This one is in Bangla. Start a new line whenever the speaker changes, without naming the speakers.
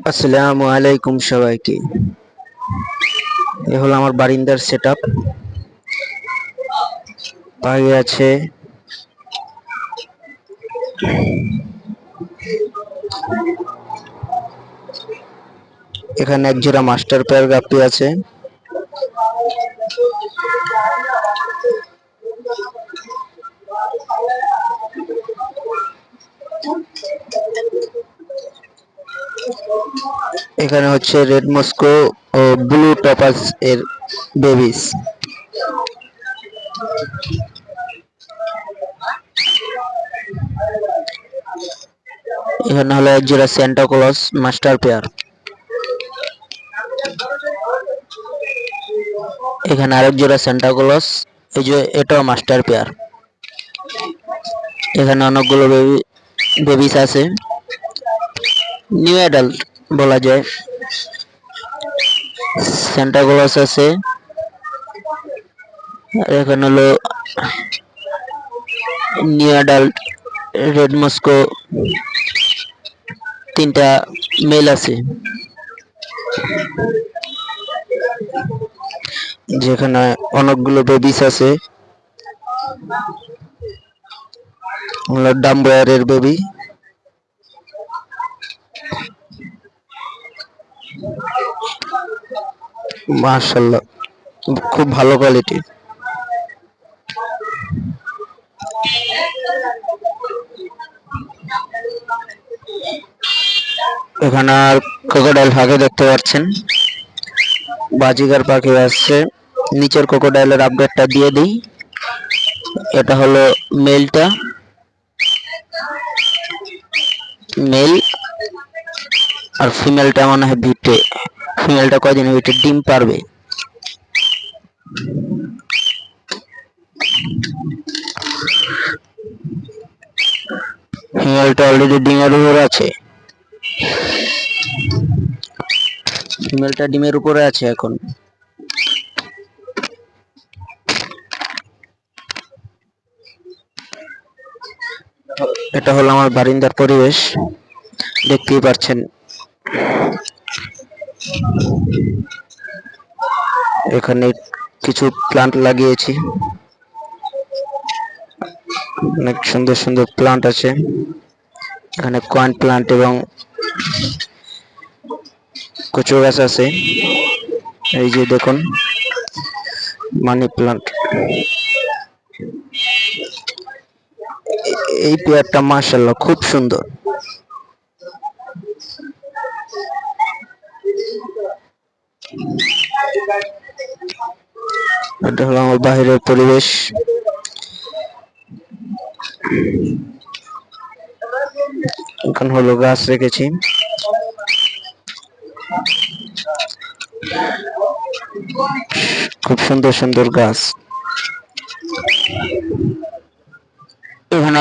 আসসালামু আলাইকুম সবাইকে। এ হলো আমার বারিন্দার সেটআপ। আগে আছে এখানে এক জোড়া মাস্টার পেয়ার গাপ্পি আছে। এখানে হচ্ছে রেড মস্কো ও ব্লু টপাস এর বেবিস। এখানে হলো এক জোড়া সেন্টা ক্লজ মাস্টার পেয়ার। এখানে আরেক জোড়া সেন্টা ক্লজ, এই যে এটাও মাস্টার পেয়ার। এখানে অনেকগুলো বেবিস আছে, নিউ অ্যাডাল্ট বলা যায়। সেন্টা ক্লজ আছে, আর এখানে হলো নিউ অ্যাডাল্ট রেড মস্কো তিনটা মেল আছে, যেখানে অনেকগুলো বেবিস আছে। ডাম্বয়ারের বেবি। মাশাআল্লাহ, খুব ভালো কোয়ালিটির। এখানে আর ক্রোকোডাইল ফাঁকে দেখতে পাচ্ছেন, বাজিগার পাখি আসছে। নিচের ক্রোকোডাইলের আপডেটটা দিয়ে দিই। এটা হলো মেলটা, মেল, আর ফিমেলটা মনে হয় ভিটে। ফিমেলটা কয়দিনের ভিতরে ডিম পারবে। ফিমেলটা অলরেডি ডিমের উপরে আছে। ফিমেলটা ডিমের উপরে আছে এখন। এটা হলো আমার বারিন্দার পরিবেশ, দেখতেই পাচ্ছেন। এখানে কিছু প্লান্ট লাগিয়েছি, অনেক সুন্দর সুন্দর প্লান্ট আছে। এখানে কয়েন প্লান্ট এবং কচু গাছ আছে। এই যে দেখুন, মানি প্লান্ট। এই পেয়ারটা মাশাআল্লাহ খুব সুন্দর। এটা হলো আমার বাহিরের পরিবেশ। এখানে হলো গাছ রেখেছি, খুব সুন্দর সুন্দর গাছ। এখানে